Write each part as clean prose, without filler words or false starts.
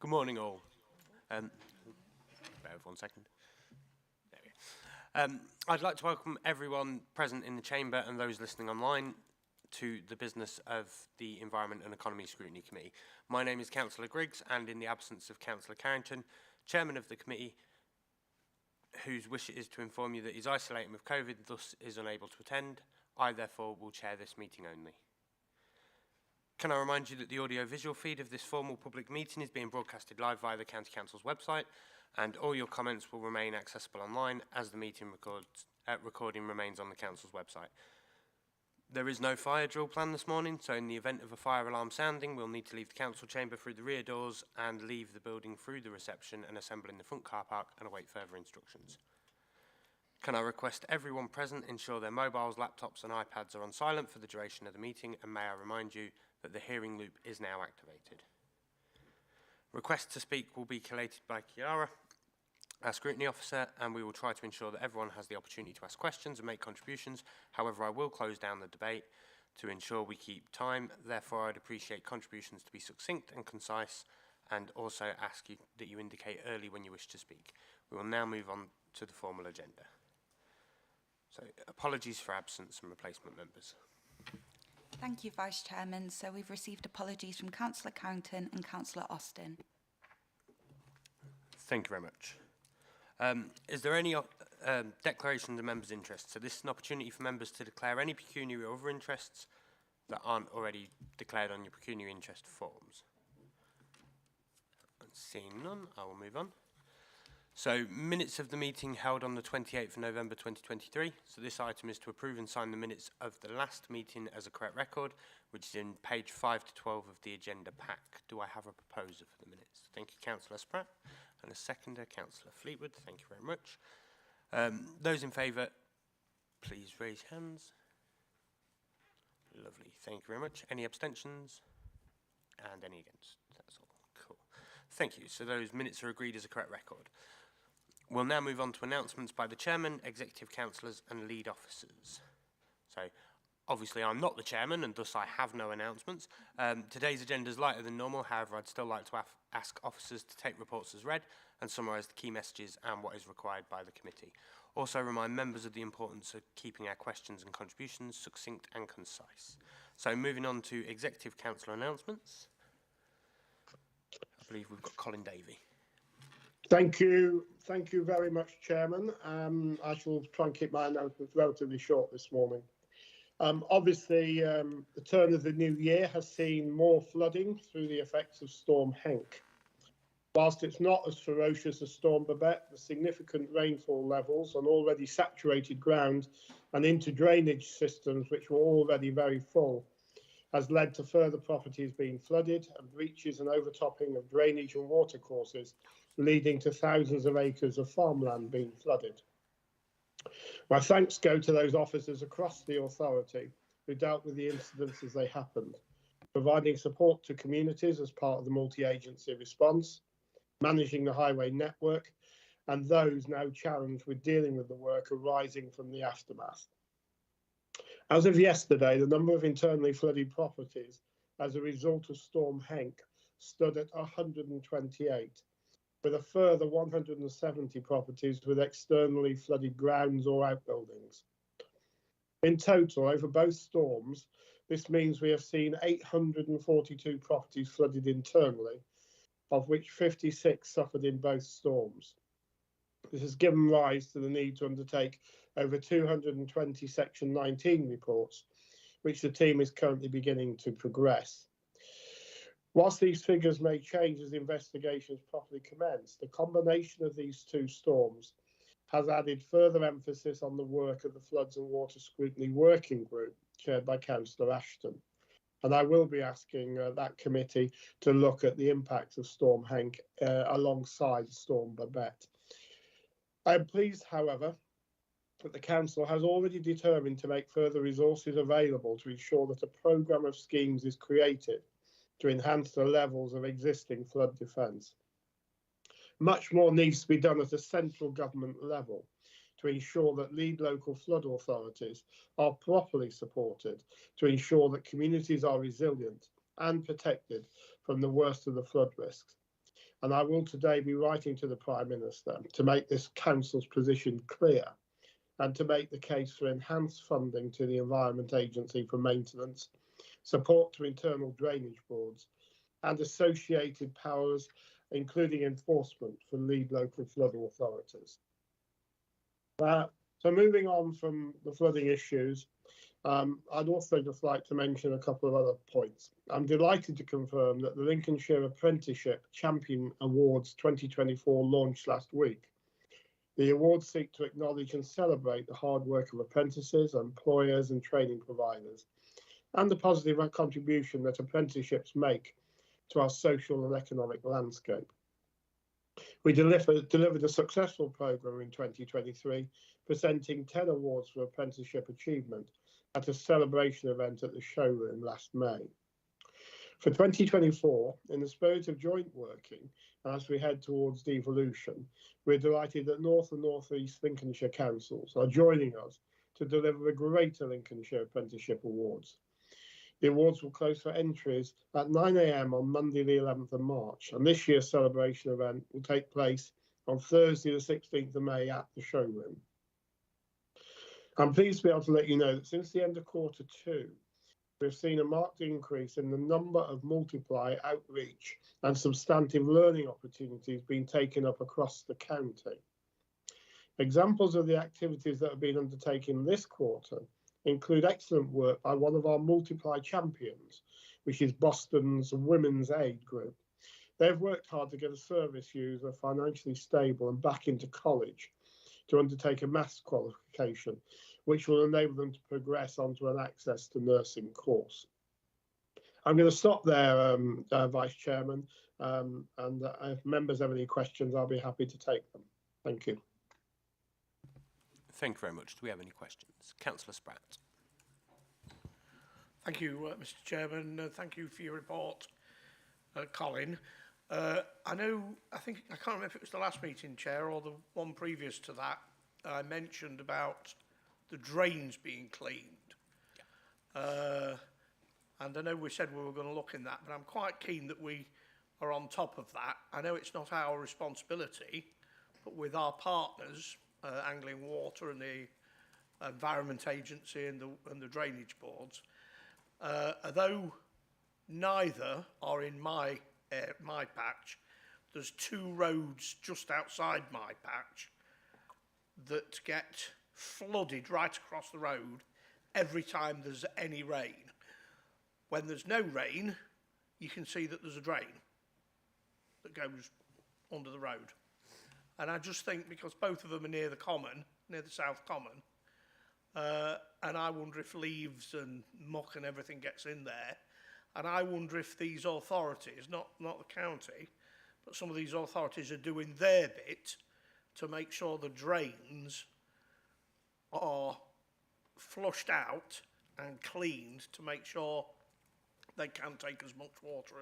Good morning, all. Bear with 1 second. There we go. I'd like to welcome everyone present in the chamber and those listening online to the business of the Environment and Economy Scrutiny Committee. My name is Councillor Griggs, and in the absence of Councillor Carrington, Chairman of the committee, whose wish it is to inform you that he's isolating with COVID, thus is unable to attend, I therefore will chair this meeting only. Can I remind you that the audio-visual feed of this formal public meeting is being broadcasted live via the County Council's website, and all your comments will remain accessible online as the meeting recording remains on the Council's website. There is no fire drill planned this morning, so in the event of a fire alarm sounding, we'll need to leave the Council chamber through the rear doors and leave the building through the reception and assemble in the front car park and await further instructions. Can I request everyone present ensure their mobiles, laptops and iPads are on silent for the duration of the meeting, and may I remind you that the hearing loop is now activated. Requests to speak will be collated by Chiara, our scrutiny officer, and we will try to ensure that everyone has the opportunity to ask questions and make contributions. However, I will close down the debate to ensure we keep time. Therefore, I'd appreciate contributions to be succinct and concise, and also ask you that you indicate early when you wish to speak. We will now move on to the formal agenda. So, apologies for absence and replacement members. Thank you, Vice Chairman. So we've received apologies from Councillor Carrington and Councillor Austin. Thank you very much. Is there any declarations of members' interests? So this is an opportunity for members to declare any pecuniary or other interests that aren't already declared on your pecuniary interest forms. Seeing none, I will move on. So, minutes of the meeting held on the 28th of November 2023. So this item is to approve and sign the minutes of the last meeting as a correct record, which is in page 5 to 12 of the agenda pack. Do I have a proposer for the minutes? Thank you, Councillor Spratt. And a seconder, Councillor Fleetwood. Thank you very much. Those in favour, please raise hands. Lovely. Thank you very much. Any abstentions? And any against? That's all. Cool. Thank you. So those minutes are agreed as a correct record. We'll now move on to announcements by the Chairman, Executive Councillors and Lead Officers. So, obviously I'm not the Chairman and thus I have no announcements. Today's agenda is lighter than normal, however I'd still like to ask officers to take reports as read and summarise the key messages and what is required by the committee. Also remind members of the importance of keeping our questions and contributions succinct and concise. So moving on to Executive Councillor announcements. I believe we've got Colin Davey. Thank you very much, Chairman. I shall try and keep my announcements relatively short this morning. Obviously, the turn of the new year has seen more flooding through the effects of Storm Henk. Whilst it's not as ferocious as Storm Babette, the significant rainfall levels on already saturated ground and into drainage systems which were already very full has led to further properties being flooded and breaches and overtopping of drainage and watercourses, leading to thousands of acres of farmland being flooded. My thanks go to those officers across the authority who dealt with the incidents as they happened, providing support to communities as part of the multi-agency response, managing the highway network, and those now challenged with dealing with the work arising from the aftermath. As of yesterday, the number of internally flooded properties as a result of Storm Henk stood at 128, with a further 170 properties with externally flooded grounds or outbuildings. In total, over both storms, this means we have seen 842 properties flooded internally, of which 56 suffered in both storms. This has given rise to the need to undertake over 220 Section 19 reports, which the team is currently beginning to progress. Whilst these figures may change as investigations properly commence, the combination of these two storms has added further emphasis on the work of the Floods and Water Scrutiny Working Group, chaired by Councillor Ashton. And I will be asking that committee to look at the impacts of Storm Henk alongside Storm Babette. I am pleased, however, that the Council has already determined to make further resources available to ensure that a programme of schemes is created to enhance the levels of existing flood defence. Much more needs to be done at a central government level to ensure that lead local flood authorities are properly supported to ensure that communities are resilient and protected from the worst of the flood risks. and I will today be writing to the Prime Minister to make this Council's position clear and to make the case for enhanced funding to the Environment Agency for maintenance, support to internal drainage boards, and associated powers, including enforcement for lead local flooding authorities. So moving on from the flooding issues, I'd also just like to mention a couple of other points. I'm delighted to confirm that the Lincolnshire Apprenticeship Champion Awards 2024 launched last week. The awards seek to acknowledge and celebrate the hard work of apprentices, employers and training providers, and the positive contribution that apprenticeships make to our social and economic landscape. We delivered a successful programme in 2023, presenting 10 awards for apprenticeship achievement at a celebration event at the showroom last May. For 2024, in the spirit of joint working, as we head towards devolution, we're delighted that North and North East Lincolnshire councils are joining us to deliver the Greater Lincolnshire Apprenticeship Awards. The awards will close for entries at 9 a.m. on Monday the 11th of March, and this year's celebration event will take place on Thursday the 16th of May at the showroom. I'm pleased to be able to let you know that since the end of Q2, we've seen a marked increase in the number of multiply, outreach and substantive learning opportunities being taken up across the county. Examples of the activities that have been undertaken this quarter include excellent work by one of our multiply champions, which is Boston's Women's Aid Group. They've worked hard to get a service user financially stable and back into college to undertake a maths qualification, which will enable them to progress onto an access to nursing course. I'm going to stop there, Vice Chairman, and if members have any questions, I'll be happy to take them. Thank you. Thank you very much. Do we have any questions? Councillor Spratt. Thank you, Mr. Chairman. Thank you for your report, Colin. I can't remember if it was the last meeting, Chair, or the one previous to that, I mentioned about the drains being cleaned. And I know we said we were going to look in that, but I'm quite keen that we are on top of that. I know it's not our responsibility, but with our partners, Angling Water and the Environment Agency and the drainage boards, although neither are in my patch, there's 2 roads just outside my patch that get flooded right across the road every time there's any rain. When there's no rain, you can see that there's a drain that goes under the road. And I just think, because both of them are near the common, near the South Common, and I wonder if leaves and muck and everything gets in there, and I wonder if these authorities, not the county, but some of these authorities are doing their bit to make sure the drains are flushed out and cleaned to make sure they can take as much water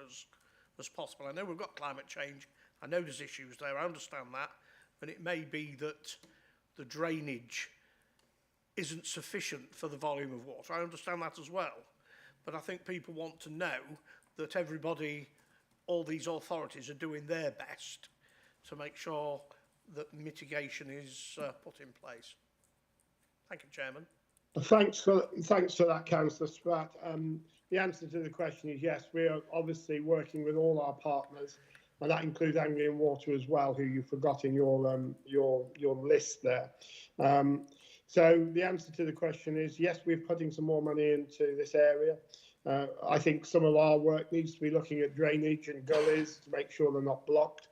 as possible. I know we've got climate change, I know there's issues there, I understand that, and it may be that the drainage isn't sufficient for the volume of water. I understand that as well. But I think people want to know that everybody, all these authorities are doing their best to make sure that mitigation is put in place. Thank you, Chairman. Thanks for that, Councillor Spratt. The answer to the question is yes, we are obviously working with all our partners, and that includes Angling Water as well, who you forgot in your list there. So the answer to the question is yes, we're putting some more money into this area. I think some of our work needs to be looking at drainage and gullies to make sure they're not blocked.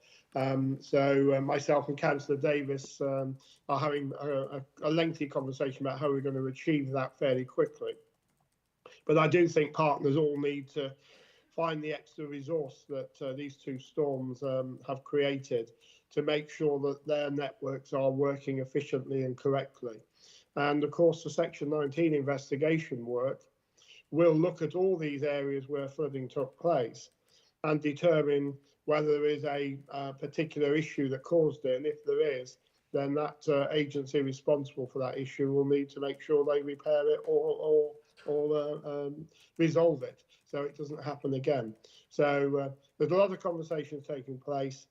So myself and Councillor Davis are having a lengthy conversation about how we're going to achieve that fairly quickly. But I do think partners all need to find the extra resource that these 2 storms have created to make sure that their networks are working efficiently and correctly. And of course, the Section 19 investigation work will look at all these areas where flooding took place and determine whether there is a particular issue that caused it. And if there is, then that agency responsible for that issue will need to make sure they repair it or resolve it so it doesn't happen again. So there's a lot of conversations taking place.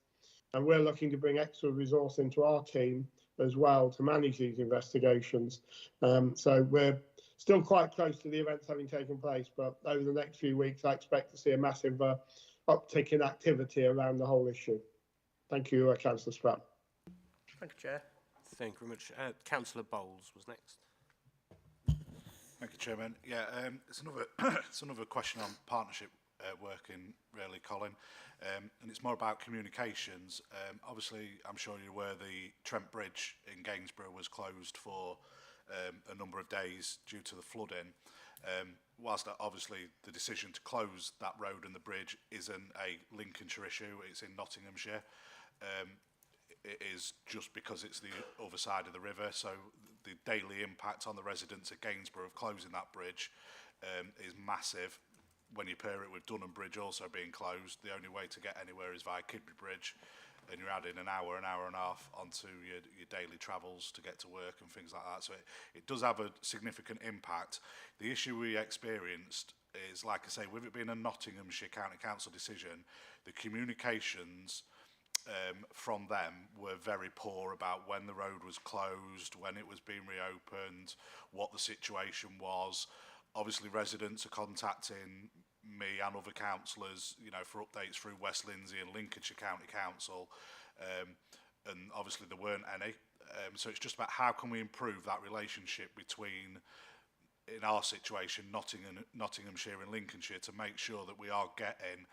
and we're looking to bring extra resource into our team as well to manage these investigations. So we're still quite close to the events having taken place, but over the next few weeks, I expect to see a massive uptick in activity around the whole issue. Thank you, Councillor Spratt. Thank you, Chair. Thank you very much. Councillor Bowles was next. Thank you, Chairman. Yeah, it's another it's another question on partnership working, really, Colin, and it's more about communications. Obviously, I'm sure you're aware the Trent Bridge in Gainsborough was closed for a number of days due to the flooding. Whilst that obviously the decision to close that road and the bridge isn't a Lincolnshire issue, it's in Nottinghamshire. It is just because it's the other side of the river, so the daily impact on the residents at Gainsborough of closing that bridge is massive. When you pair it with Dunham Bridge also being closed, the only way to get anywhere is via Kidby Bridge, and you're adding an hour and a half onto your daily travels to get to work and things like that. So it does have a significant impact. The issue we experienced is, like I say, with it being a Nottinghamshire County Council decision, the communications from them were very poor about when the road was closed, when it was being reopened, what the situation was. Obviously, residents are contacting me and other councillors, you know, for updates through West Lindsey and Lincolnshire County Council, and obviously there weren't any. So it's just about how can we improve that relationship between, in our situation, Nottinghamshire and Lincolnshire, to make sure that we are getting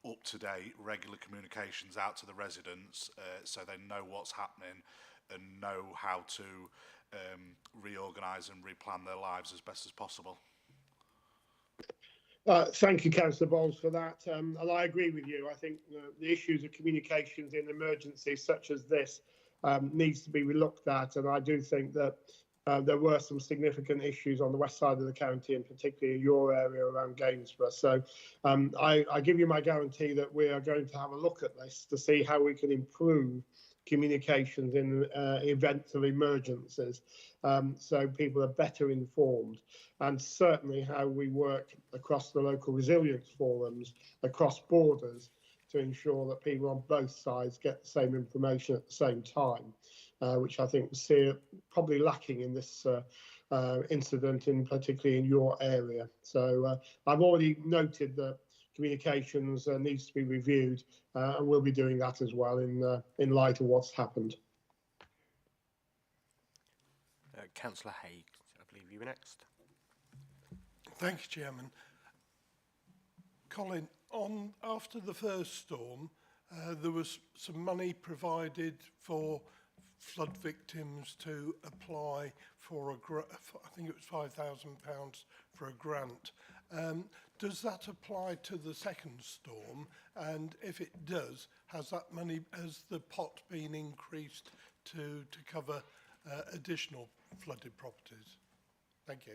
up-to-date regular communications out to the residents, so they know what's happening and know how to reorganise and replan their lives as best as possible. Thank you, Councillor Bowles, for that. And I agree with you. I think the issues of communications in emergencies such as this needs to be looked at. And I do think that there were some significant issues on the west side of the county, and particularly in your area around Gainsborough. So I give you my guarantee that we are going to have a look at this to see how we can improve communications in events of emergencies, so people are better informed, and certainly how we work across the local resilience forums, across borders, to ensure that people on both sides get the same information at the same time, which I think was probably lacking in this incident, particularly in your area. So I've already noted that communications needs to be reviewed, and we'll be doing that as well in light of what's happened. Councillor Haig, I believe you were next. Thank you, Chairman. Colin, after the first storm, there was some money provided for flood victims to apply for I think it was £5,000 for a grant. Does that apply to the second storm? And if it does, has the pot been increased to cover additional flooded properties? Thank you.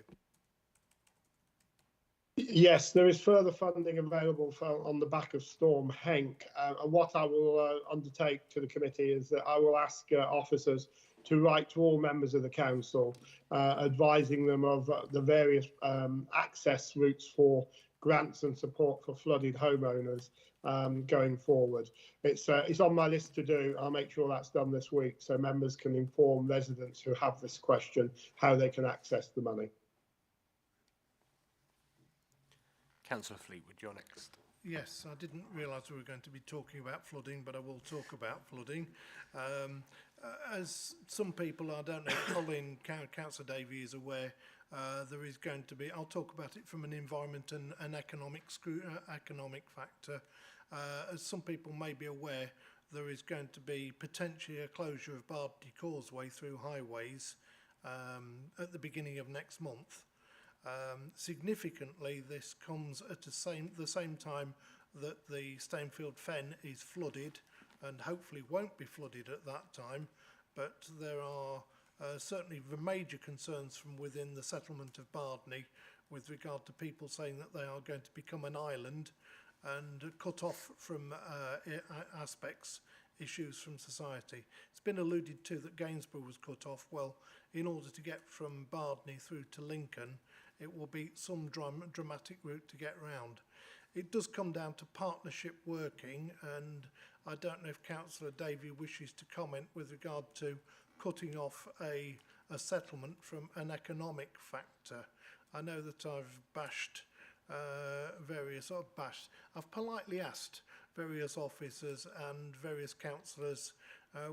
Yes, there is further funding available on the back of Storm Henk. And what I will undertake to the committee is that I will ask officers to write to all members of the council, advising them of the various access routes for grants and support for flooded homeowners going forward. It's on my list to do. I'll make sure that's done this week, so members can inform residents who have this question how they can access the money. Councillor Fleetwood, you're next. Yes, I didn't realise we were going to be talking about flooding, but I will talk about flooding. As some people, I don't know, Colin, Councillor Davey is aware, there is going to be, I'll talk about it from an environment and an economic factor. As some people may be aware, there is going to be potentially a closure of Bardney Causeway through highways at the beginning of next month. Significantly, this comes at the same time that the Stainfield Fen is flooded, and hopefully won't be flooded at that time, but there are certainly the major concerns from within the settlement of Bardney with regard to people saying that they are going to become an island and cut off from issues from society. It's been alluded to that Gainsborough was cut off. Well, in order to get from Bardney through to Lincoln, it will be some dramatic route to get round. it does come down to partnership working, and I don't know if Councillor Davey wishes to comment with regard to cutting off a settlement from an economic factor. I know that I've bashed I've politely asked various officers and various councillors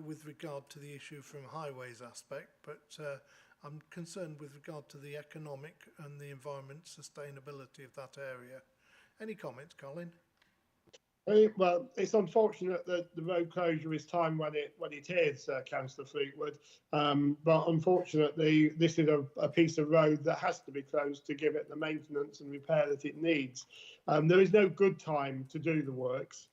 with regard to the issue from highways aspect, but I'm concerned with regard to the economic and the environment sustainability of that area. Any comments, Colin? Well, it's unfortunate that the road closure is timed when it is, Councillor Fleetwood. But unfortunately, this is a piece of road that has to be closed to give it the maintenance and repair that it needs. There is no good time to do the works,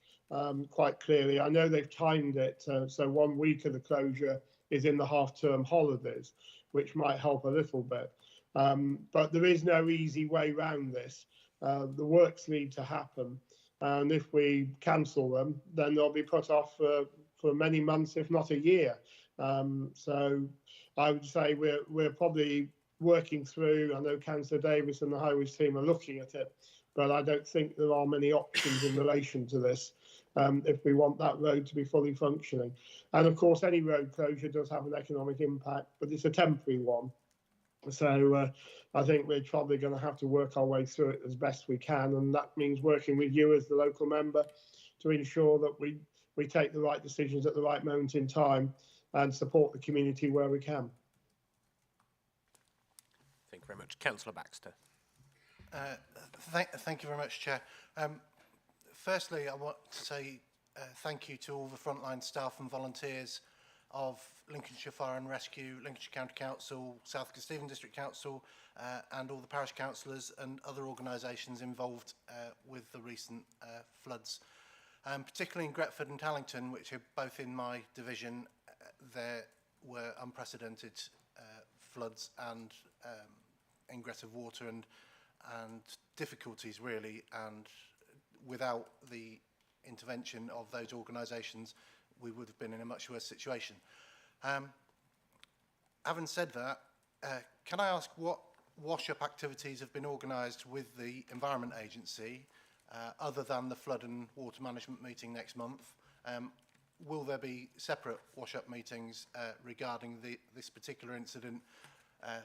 quite clearly. I know they've timed it, so 1 week of the closure is in the half-term holidays, which might help a little bit. But there is no easy way around this. The works need to happen. And if we cancel them, then they'll be put off for many months, if not a year. So I would say we're probably working through. I know Councillor Davis and the Highways team are looking at it, but I don't think there are many options in relation to this if we want that road to be fully functioning. And of course, any road closure does have an economic impact, but it's a temporary one. So I think we're probably going to have to work our way through it as best we can, and that means working with you as the local member to ensure that we take the right decisions at the right moment in time and support the community where we can. Thank you very much. Councillor Baxter. Thank you very much, Chair. Firstly, I want to say thank you to all the frontline staff and volunteers of Lincolnshire Fire and Rescue, Lincolnshire County Council, South Kesteven District Council, and all the parish councillors and other organisations involved with the recent floods. Particularly in Gretford and Tallington, which are both in my division, there were unprecedented floods and ingress of water and difficulties really, and without the intervention of those organisations, we would have been in a much worse situation. Having said that, can I ask what wash-up activities have been organised with the Environment Agency, other than the flood and water management meeting next month? Will there be separate wash-up meetings regarding this particular incident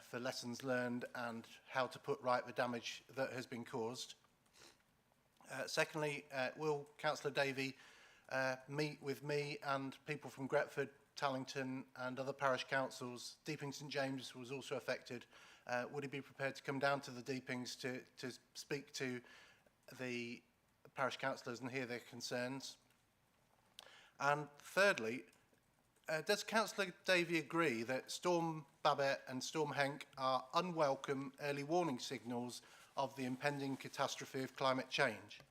for lessons learned and how to put right the damage that has been caused? Secondly, will Councillor Davey meet with me and people from Gretford, Tallington and other parish councils? Deeping St James was also affected. Would he be prepared to come down to the Deepings to speak to the parish councillors and hear their concerns? And thirdly, does Councillor Davey agree that Storm Babette and Storm Henk are unwelcome early warning signals of the impending catastrophe of climate change?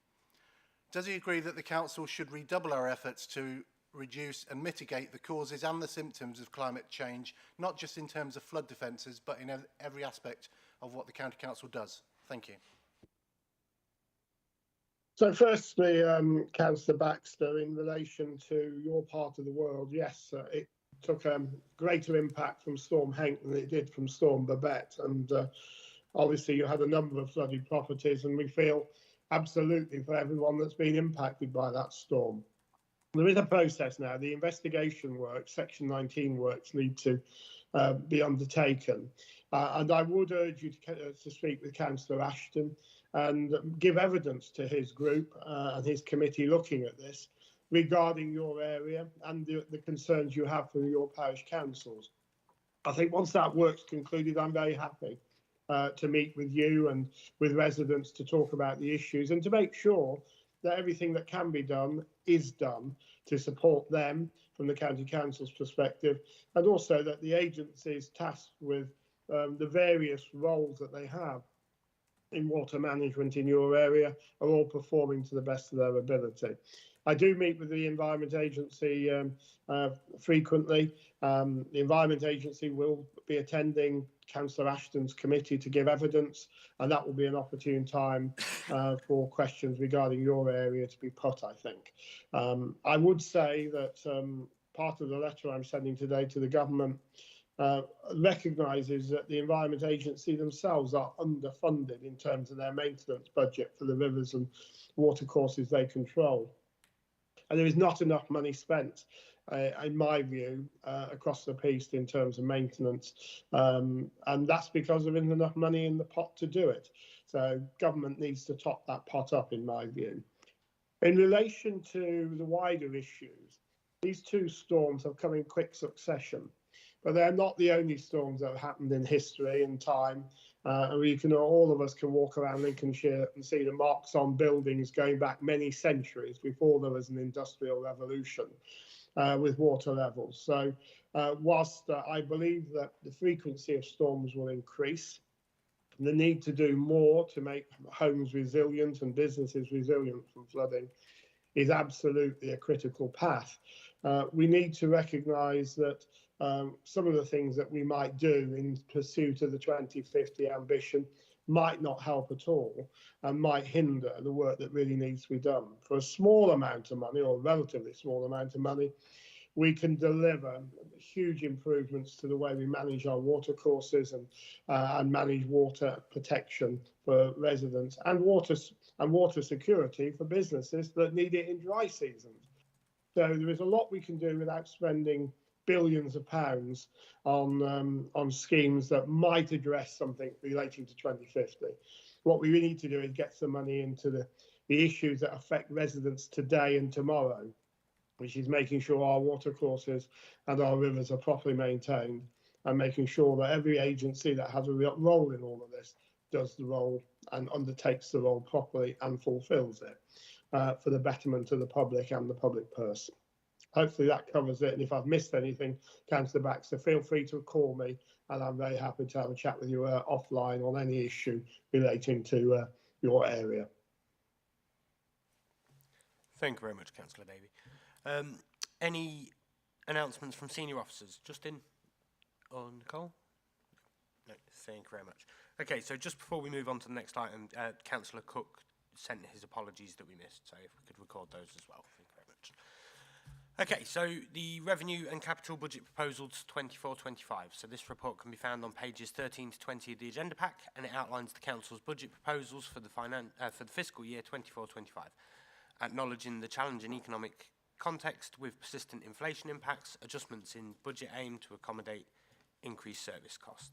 Does he agree that the Council should redouble our efforts to reduce and mitigate the causes and the symptoms of climate change, not just in terms of flood defences, but in every aspect of what the County Council does? Thank you. So firstly, Councillor Baxter, in relation to your part of the world, yes, it took a greater impact from Storm Henk than it did from Storm Babette. And obviously you had a number of flooded properties, and we feel absolutely for everyone that's been impacted by that storm. There is a process now. The investigation work, Section 19 works, need to be undertaken. And I would urge you to speak with Councillor Ashton and give evidence to his group and his committee looking at this regarding your area and the concerns you have for your parish councils. I think once that work's concluded, I'm very happy to meet with you and with residents to talk about the issues and to make sure that everything that can be done is done to support them from the County Council's perspective, and also that the agencies tasked with the various roles that they have in water management in your area are all performing to the best of their ability. I do meet with the Environment Agency frequently. The Environment Agency will be attending Councillor Ashton's committee to give evidence, and that will be an opportune time for questions regarding your area to be put, I think. I would say that part of the letter I'm sending today to the government recognises that the Environment Agency themselves are underfunded in terms of their maintenance budget for the rivers and watercourses they control. And there is not enough money spent, in my view, across the piece in terms of maintenance. And that's because there isn't enough money in the pot to do it. So government needs to top that pot up, in my view. In relation to the wider issues, these two storms have come in quick succession, but they're not the only storms that have happened in history and time. And we can, all of us can walk around Lincolnshire and see the marks on buildings going back many centuries before there was an industrial revolution with water levels. So whilst I believe that the frequency of storms will increase, the need to do more to make homes resilient and businesses resilient from flooding is absolutely a critical path. We need to recognise that some of the things that we might do in pursuit of the 2050 ambition might not help at all and might hinder the work that really needs to be done. For a small amount of money, or a relatively small amount of money, we can deliver huge improvements to the way we manage our watercourses and manage water protection for residents and water security for businesses that need it in dry seasons. So there is a lot we can do without spending billions of pounds on schemes that might address something relating to 2050. What we really need to do is get some money into the issues that affect residents today and tomorrow, which is making sure our watercourses and our rivers are properly maintained, and making sure that every agency that has a role in all of this does the role and undertakes the role properly and fulfills it for the betterment of the public and the public purse. Hopefully that covers it. And if I've missed anything, Councillor Baxter, feel free to call me, and I'm very happy to have a chat with you offline on any issue relating to your area. Thank you very much, Councillor Davey. Any announcements from senior officers? Justin or Nicole? No, thank you very much. Okay, so just before we move on to the next item, Councillor Cook sent his apologies that we missed, so if we could record those as well. Thank you very much. Okay, so the revenue and capital budget proposals 24-25. So this report can be found on pages 13 to 20 of the agenda pack, and it outlines the council's budget proposals for the fiscal year 24-25, acknowledging the challenging economic context with persistent inflation impacts, adjustments in budget aim to accommodate increased service cost.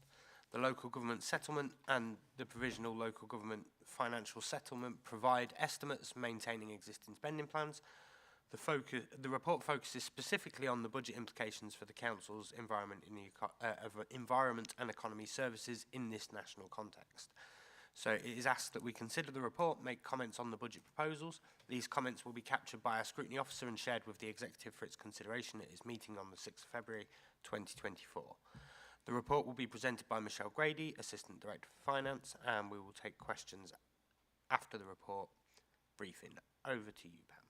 The local government settlement and the provisional local government financial settlement provide estimates maintaining existing spending plans. The report focuses specifically on the budget implications for the council's environment and economy services in this national context. So it is asked that we consider the report, make comments on the budget proposals. These comments will be captured by our scrutiny officer and shared with the executive for its consideration at its meeting on the 6th of February 2024. The report will be presented by Michelle Grady, Assistant Director for Finance, and we will take questions after the report briefing. Over to you, Pam.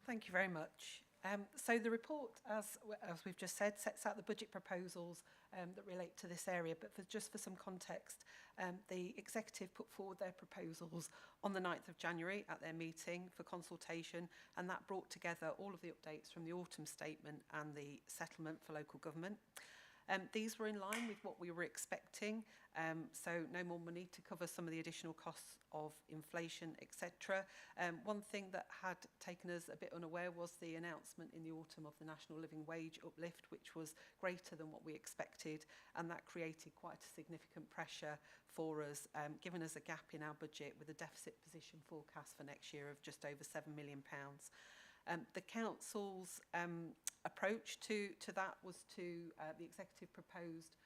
Thank you very much. So the report, as we've just said, sets out the budget proposals that relate to this area, but just for some context, the executive put forward their proposals on the 9th of January at their meeting for consultation, and that brought together all of the updates from the autumn statement and the settlement for local government. These were in line with what we were expecting, so no more money to cover some of the additional costs of inflation, etc. One thing that had taken us a bit unaware was the announcement in the autumn of the national living wage uplift, which was greater than what we expected, and that created quite a significant pressure for us, giving us a gap in our budget with a deficit position forecast for next year of just over £7 million. The council's approach to that was the executive proposed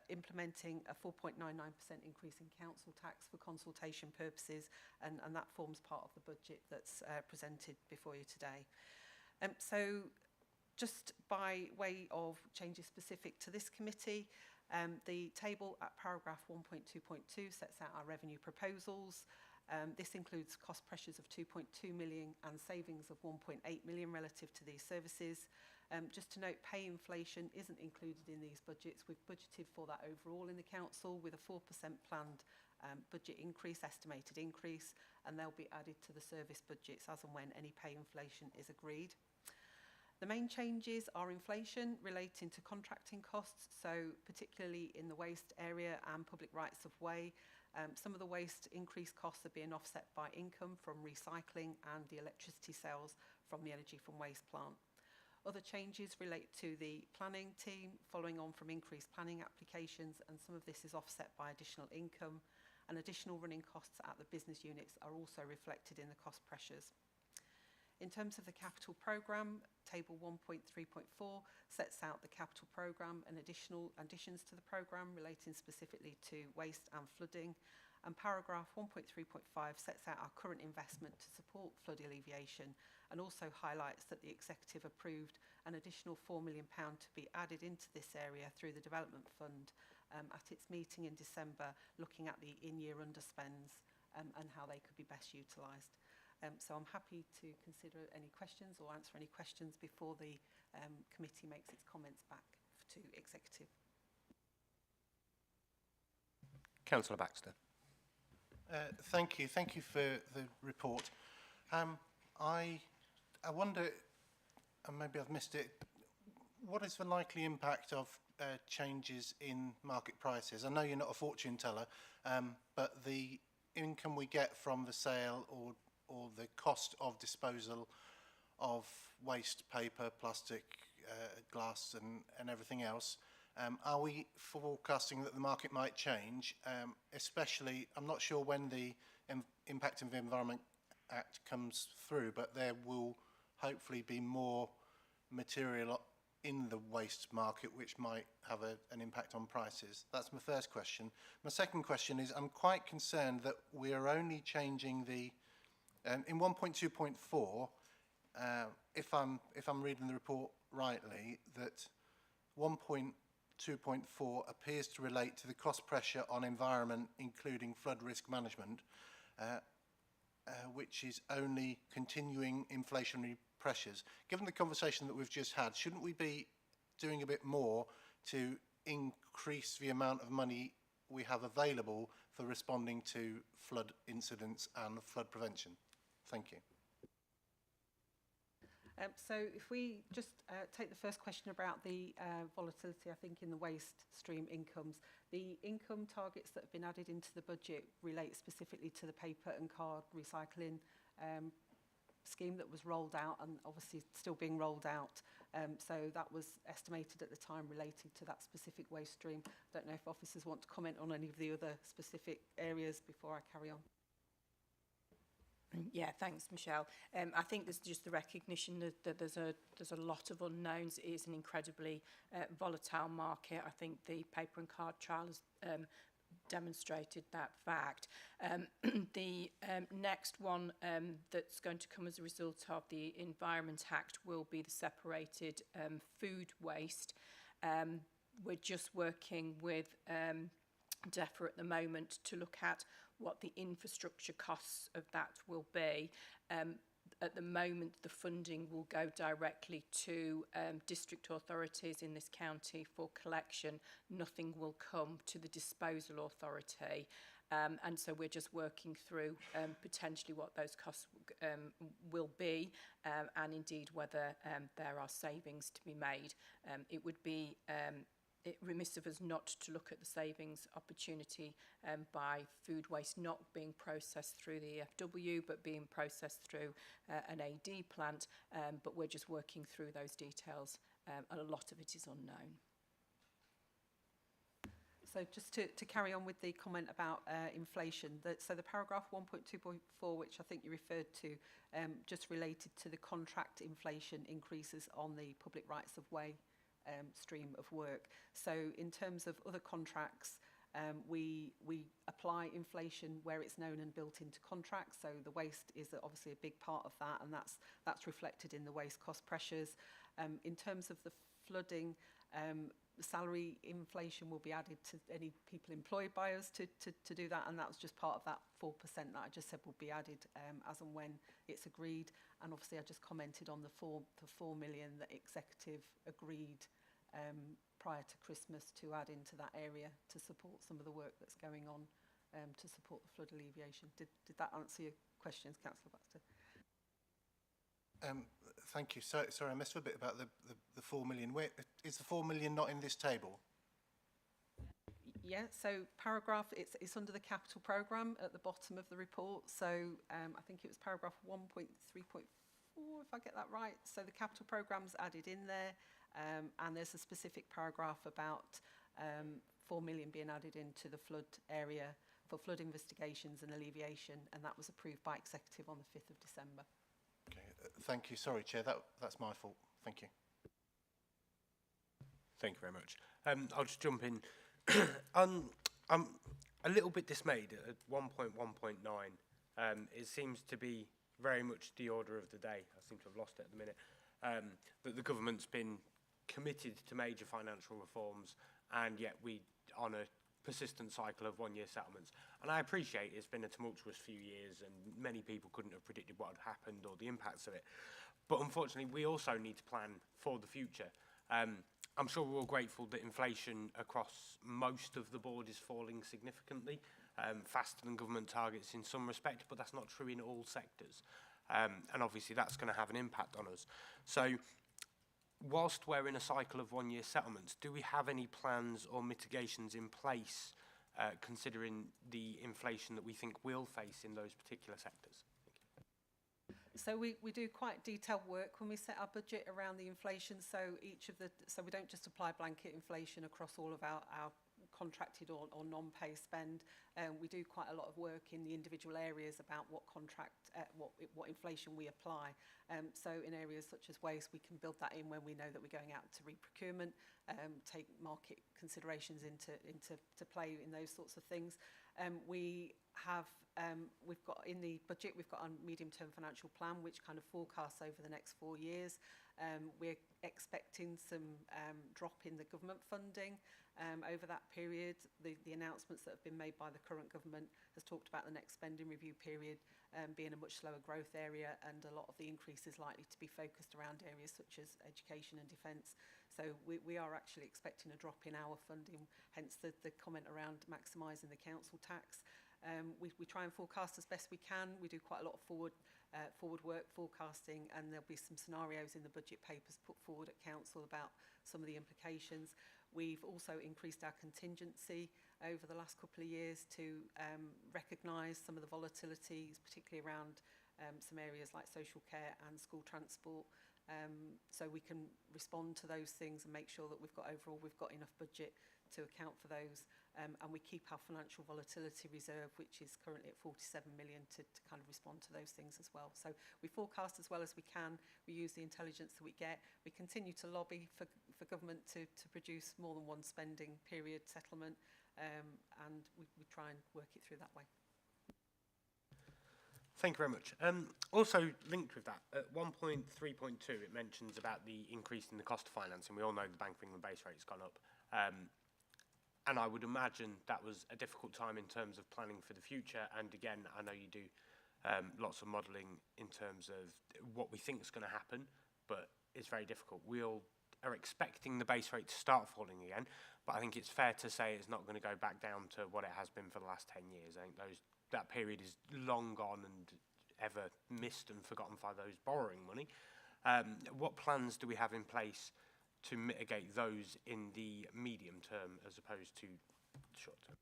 implementing a 4.99% increase in council tax for consultation purposes, and that forms part of the budget that's presented before you today. So just by way of changes specific to this committee, the table at paragraph 1.2.2 sets out our revenue proposals. This includes cost pressures of 2.2 million and savings of 1.8 million relative to these services. Just to note, pay inflation isn't included in these budgets. We've budgeted for that overall in the council with a 4% planned budget increase, estimated increase, and they'll be added to the service budgets as and when any pay inflation is agreed. The main changes are inflation relating to contracting costs, so particularly in the waste area and public rights of way. Some of the waste increased costs are being offset by income from recycling and the electricity sales from the energy from waste plant. Other changes relate to the planning team, following on from increased planning applications, and some of this is offset by additional income, and additional running costs at the business units are also reflected in the cost pressures. In terms of the capital programme, table 1.3.4 sets out the capital programme and additions to the programme relating specifically to waste and flooding, and paragraph 1.3.5 sets out our current investment to support flood alleviation, and also highlights that the executive approved an additional £4 million to be added into this area through the development fund at its meeting in December, looking at the in-year underspends and how they could be best utilised. So I'm happy to consider any questions or answer any questions before the committee makes its comments back to executive. Councillor Baxter. Thank you for the report. I wonder, and maybe I've missed it, what is the likely impact of changes in market prices? I know you're not a fortune teller, but the income we get from the sale or the cost of disposal of waste, paper, plastic, glass and everything else, are we forecasting that the market might change? Especially, I'm not sure when the Impact of the Environment Act comes through, but there will hopefully be more material in the waste market which might have an impact on prices. That's my first question. My second question is, I'm quite concerned that we are only changing the in 1.2.4, if I'm reading the report rightly, that 1.2.4 appears to relate to the cost pressure on environment, including flood risk management, which is only continuing inflationary pressures. Given the conversation that we've just had, shouldn't we be doing a bit more to increase the amount of money we have available for responding to flood incidents and flood prevention? Thank you. So if we just take the first question about the volatility, I think, in the waste stream incomes, the income targets that have been added into the budget relate specifically to the paper and card recycling scheme that was rolled out and obviously still being rolled out. So that was estimated at the time related to that specific waste stream. Don't know if officers want to comment on any of the other specific areas before I carry on. Yeah, thanks, Michelle. I think there's just the recognition that there's a lot of unknowns. It is an incredibly volatile market. I think the paper and card trial has demonstrated that fact. The next one that's going to come as a result of the Environment Act will be the separated food waste. We're just working with DEFRA at the moment to look at what the infrastructure costs of that will be. At the moment, the funding will go directly to district authorities in this county for collection. Nothing will come to the disposal authority. And so we're just working through potentially what those costs will be and indeed whether there are savings to be made. It would be remiss of us not to look at the savings opportunity by food waste not being processed through the EFW but being processed through an AD plant, but we're just working through those details and a lot of it is unknown. So just to carry on with the comment about inflation, so the paragraph 1.2.4, which I think you referred to, just related to the contract inflation increases on the public rights of way stream of work. So in terms of other contracts, we apply inflation where it's known and built into contracts. So the waste is obviously a big part of that, and that's reflected in the waste cost pressures. In terms of the flooding, salary inflation will be added to any people employed by us to do that, and that was just part of that 4% that I just said will be added as and when it's agreed. And obviously I just commented on the 4 million that executive agreed prior to Christmas to add into that area to support some of the work that's going on to support the flood alleviation. Did that answer your questions, Councillor Baxter? Thank you. Sorry, I missed a bit about the 4 million. Where is the 4 million not in this table? Yeah, so paragraph, it's under the capital programme at the bottom of the report. So I think it was paragraph 1.3.4, if I get that right. So the capital programme's added in there, and there's a specific paragraph about 4 million being added into the flood area for flood investigations and alleviation, and that was approved by executive on the 5th of December. Okay, thank you. Sorry, Chair, that's my fault. Thank you. Thank you very much. I'll just jump in. I'm a little bit dismayed at 1.1.9. It seems to be very much the order of the day. I seem to have lost it at the minute. That the government's been committed to major financial reforms, and yet we on a persistent cycle of one-year settlements. And I appreciate it's been a tumultuous few years, and many people couldn't have predicted what had happened or the impacts of it. But unfortunately, we also need to plan for the future. I'm sure we're all grateful that inflation across most of the board is falling significantly, faster than government targets in some respect, but that's not true in all sectors. And obviously that's going to have an impact on us. So whilst we're in a cycle of one-year settlements, do we have any plans or mitigations in place considering the inflation that we think we'll face in those particular sectors? So we do quite detailed work when we set our budget around the inflation. So we don't just apply blanket inflation across all of our contracted or non-pay spend. We do quite a lot of work in the individual areas about what what inflation we apply. So in areas such as waste, we can build that in when we know that we're going out to re-procurement, take market considerations into play in those sorts of things. We've got in the budget, we've got a medium-term financial plan which kind of forecasts over the next 4 years. We're expecting some drop in the government funding over that period. The announcements that have been made by the current government has talked about the next spending review period being a much slower growth area, and a lot of the increase is likely to be focused around areas such as education and defence. So we are actually expecting a drop in our funding, hence the comment around maximising the council tax. We try and forecast as best we can. We do quite a lot of forward work forecasting, and there'll be some scenarios in the budget papers put forward at council about some of the implications. We've also increased our contingency over the last couple of years to recognise some of the volatilities, particularly around some areas like social care and school transport, so we can respond to those things and make sure that we've got enough budget to account for those. And we keep our financial volatility reserve, which is currently at 47 million, to kind of respond to those things as well. So we forecast as well as we can. We use the intelligence that we get. We continue to lobby for government to produce more than one spending period settlement, and we try and work it through that way. Thank you very much. Also linked with that, at 1.3.2 it mentions about the increase in the cost of financing. We all know the Bank of England base rate's gone up. And I would imagine that was a difficult time in terms of planning for the future. And again, I know you do lots of modelling in terms of what we think is going to happen, but it's very difficult. We all are expecting the base rate to start falling again, but I think it's fair to say it's not going to go back down to what it has been for the last 10 years. I think that period is long gone and ever missed and forgotten by those borrowing money. What plans do we have in place to mitigate those in the medium term as opposed to short term?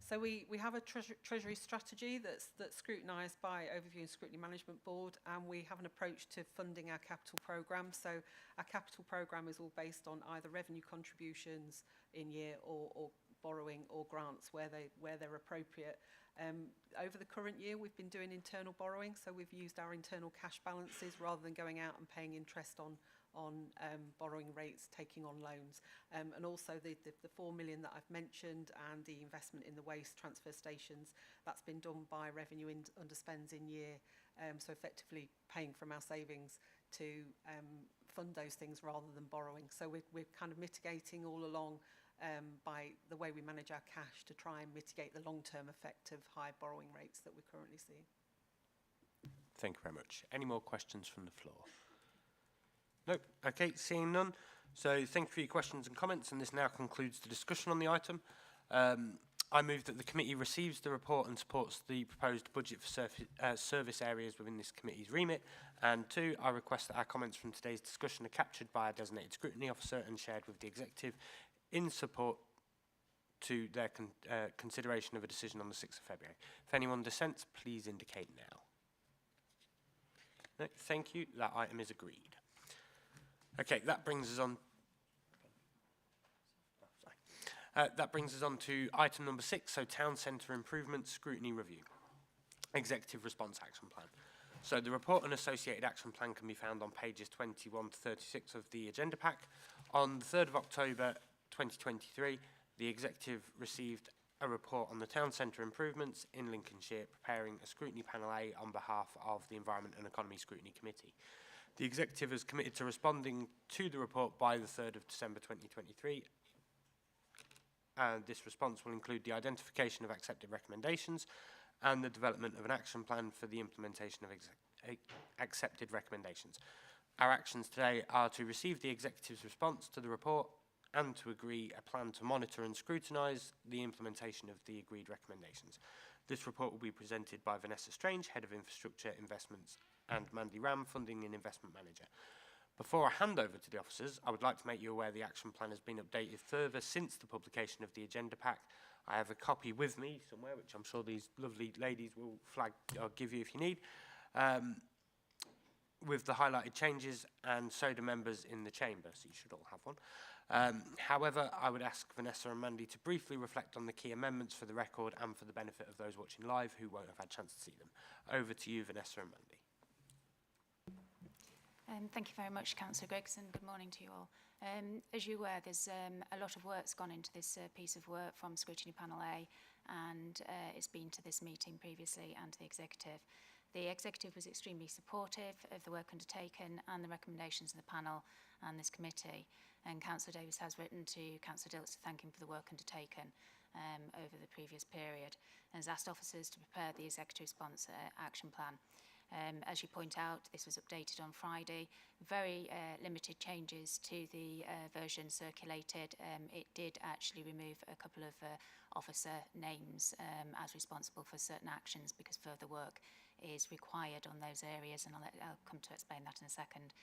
So we have a treasury strategy that's scrutinised by Overview and Scrutiny Management Board, and we have an approach to funding our capital programme. So our capital programme is all based on either revenue contributions in year or borrowing or grants where they're appropriate. Over the current year, we've been doing internal borrowing, so we've used our internal cash balances rather than going out and paying interest on borrowing rates, taking on loans. And also the 4 million that I've mentioned and the investment in the waste transfer stations, that's been done by revenue underspends in year, so effectively paying from our savings to fund those things rather than borrowing. So we're kind of mitigating all along by the way we manage our cash to try and mitigate the long-term effect of high borrowing rates that we're currently seeing. Thank you very much. Any more questions from the floor? Nope. Okay, seeing none. So thank you for your questions and comments, and this now concludes the discussion on the item. I move that the committee receives the report and supports the proposed budget for service areas within this committee's remit. And 2, I request that our comments from today's discussion are captured by our designated scrutiny officer and shared with the executive in support to their consideration of a decision on the 6th of February. If anyone dissents, please indicate now. No, thank you. That item is agreed. Okay, that brings us on. That brings us on to item number 6, so Town Centre Improvement Scrutiny Review. Executive Response Action Plan. So the report and associated action plan can be found on pages 21 to 36 of the agenda pack. On the 3rd of October 2023, the executive received a report on the town centre improvements in Lincolnshire, preparing a scrutiny panel A on behalf of the Environment and Economy Scrutiny Committee. The executive is committed to responding to the report by the 3rd of December 2023. And this response will include the identification of accepted recommendations and the development of an action plan for the implementation of accepted recommendations. Our actions today are to receive the executive's response to the report and to agree a plan to monitor and scrutinise the implementation of the agreed recommendations. This report will be presented by Vanessa Strange, Head of Infrastructure Investments, and Mandy Ram, Funding and Investment Manager. Before I hand over to the officers, I would like to make you aware the action plan has been updated further since the publication of the agenda pack. I have a copy with me somewhere, which I'm sure these lovely ladies will flag or give you if you need, with the highlighted changes, and so do members in the chamber, so you should all have one. However, I would ask Vanessa and Mandy to briefly reflect on the key amendments for the record and for the benefit of those watching live who won't have had a chance to see them. Over to you, Vanessa and Mandy. Thank you very much, Councillor Gregson. Good morning to you all. As you're aware, there's a lot of work's gone into this piece of work from Scrutiny Panel A, and it's been to this meeting previously and to the Executive. The Executive was extremely supportive of the work undertaken and the recommendations of the panel and this committee. And Councillor Davis has written to Councillor Dilks to thank him for the work undertaken over the previous period, and has asked officers to prepare the Executive Response Action Plan. As you point out, this was updated on Friday. Very limited changes to the version circulated. It did actually remove a couple of officer names as responsible for certain actions because further work is required on those areas, and I'll come to explain that in a second.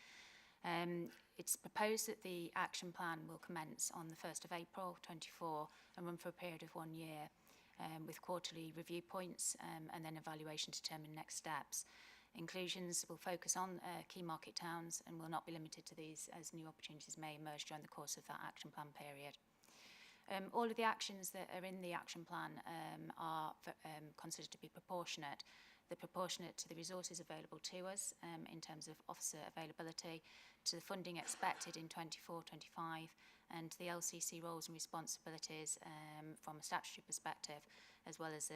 It's proposed that the action plan will commence on the 1st of April 24 and run for a period of 1 year with quarterly review points and then evaluation to determine next steps. Inclusions will focus on key market towns and will not be limited to these, as new opportunities may emerge during the course of that action plan period. All of the actions that are in the action plan are considered to be proportionate. They're proportionate to the resources available to us in terms of officer availability, to the funding expected in 24-25, and to the LCC roles and responsibilities from a statutory perspective, as well as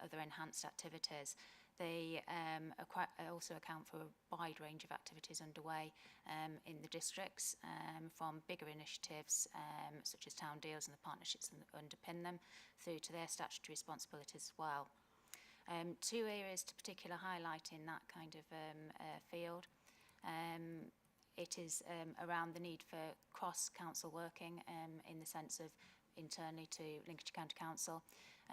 other enhanced activities. They also account for a wide range of activities underway in the districts, from bigger initiatives such as town deals and the partnerships that underpin them, through to their statutory responsibilities as well. 2 areas to particular highlight in that kind of field. It is around the need for cross-council working in the sense of internally to Lincolnshire County Council,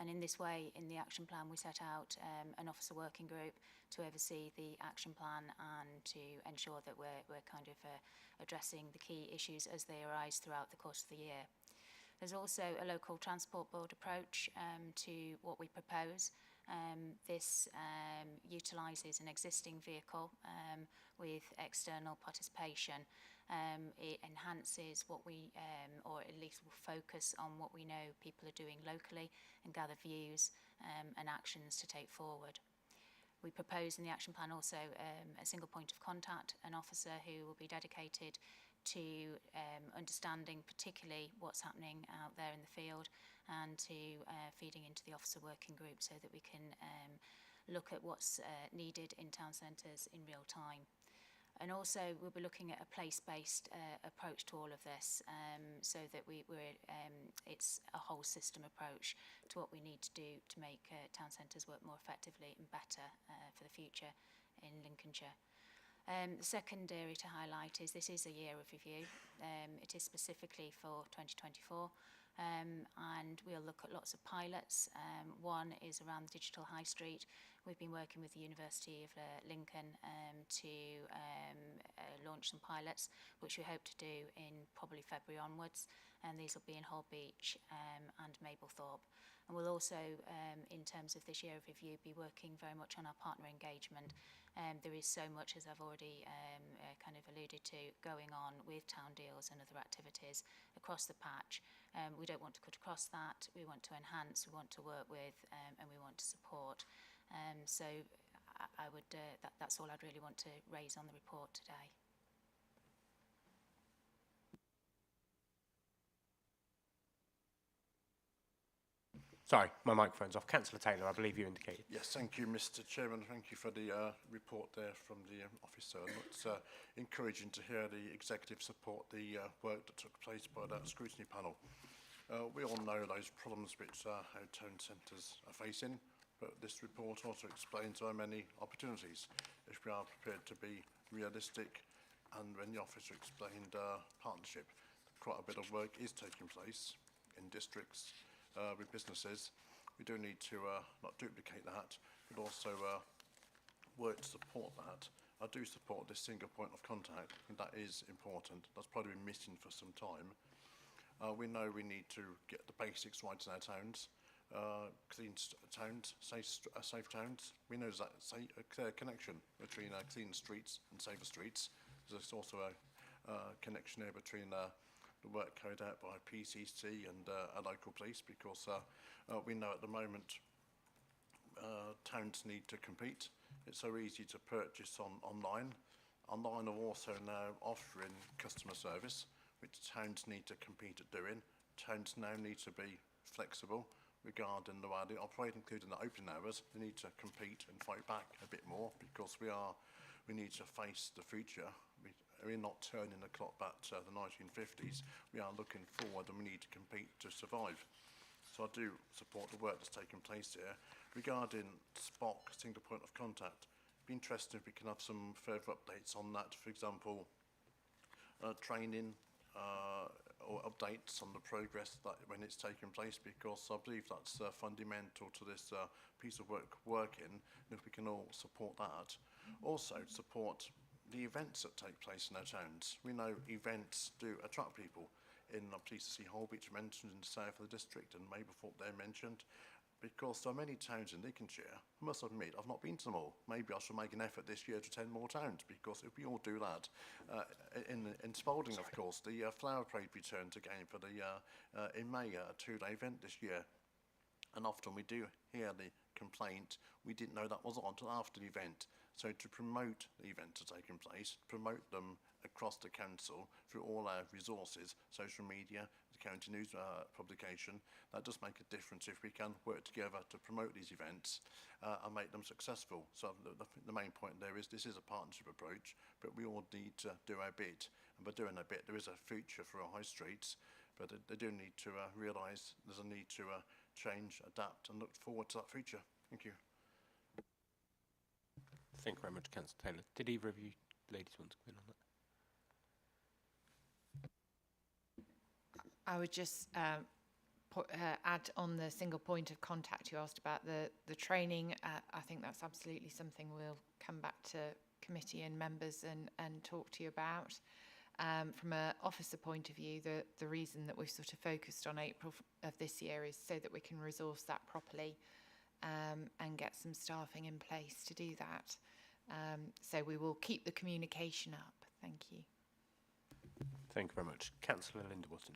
and in this way in the action plan we set out an officer working group to oversee the action plan and to ensure that we're kind of addressing the key issues as they arise throughout the course of the year. There's also a local transport board approach to what we propose. This utilises an existing vehicle with external participation. It enhances what we, or at least will focus on what we know people are doing locally and gather views and actions to take forward. We propose in the action plan also a single point of contact, an officer who will be dedicated to understanding particularly what's happening out there in the field and to feeding into the officer working group so that we can look at what's needed in town centres in real time. And also we'll be looking at a place-based approach to all of this so that it's a whole system approach to what we need to do to make town centres work more effectively and better for the future in Lincolnshire. The second area to highlight is this is a year of review. It is specifically for 2024. and we'll look at lots of pilots. One is around the digital high street. We've been working with the University of Lincoln to launch some pilots, which we hope to do in probably February onwards, and these will be in Holbeach and Mablethorpe. And we'll also, in terms of this year of review, be working very much on our partner engagement. There is so much, as I've already kind of alluded to, going on with town deals and other activities across the patch. We don't want to cut across that. We want to enhance, we want to work with, and we want to support. So I would, that's all I'd really want to raise on the report today. Sorry, my microphone's off. Councillor Taylor, I believe you indicated. Yes, thank you, Mr. Chairman. Thank you for the report there from the officer. And it's encouraging to hear the executive support the work that took place by that scrutiny panel. We all know those problems which our town centres are facing, but this report also explains how many opportunities if we are prepared to be realistic. And when the officer explained partnership, quite a bit of work is taking place in districts with businesses. We do need to not duplicate that, but also work to support that. I do support this single point of contact, and that is important. That's probably been missing for some time. We know we need to get the basics right in our towns. Clean towns, safe towns. We know that a clear connection between clean streets and safer streets. There's also a connection there between the work carried out by PCC and a local police, because we know at the moment towns need to compete. It's so easy to purchase online. Online are also now offering customer service, which towns need to compete at doing. Towns now need to be flexible regarding the way they operate, including the opening hours. They need to compete and fight back a bit more, because we need to face the future. We're not turning the clock back to the 1950s. We are looking forward, and we need to compete to survive. So I do support the work that's taking place here. Regarding SPOC, single point of contact, it'd be interesting if we can have some further updates on that. For example, training or updates on the progress that when it's taking place, because I believe that's fundamental to this piece of work working, and if we can all support that. Also support the events that take place in our towns. We know events do attract people. In PCC Holbeach mentioned, in the south of the district, and Mablethorpe there mentioned, because there are many towns in Lincolnshire. I must admit, I've not been to them all. Maybe I should make an effort this year to attend more towns, because if we all do that, in Spalding, of course, the flower parade returns again for the in May, a 2-day event this year. And often we do hear the complaint, we didn't know that was on until after the event. So to promote the events that are taking place, promote them across the council through all our resources, social media, the county news publication, that does make a difference if we can work together to promote these events and make them successful. So the main point there is this is a partnership approach, but we all need to do our bit. And by doing our bit, there is a future for our high streets, but they do need to realise there's a need to change, adapt, and look forward to that future. Thank you. Thank you very much, Councillor Taylor. Did either of you ladies want to come in on that? I would just add on the single point of contact you asked about, the training. I think that's absolutely something we'll come back to committee and members and talk to you about. From an officer point of view, the reason that we've sort of focused on April of this year is so that we can resource that properly and get some staffing in place to do that. So we will keep the communication up. Thank you. Thank you very much. Councillor Linda Wotton.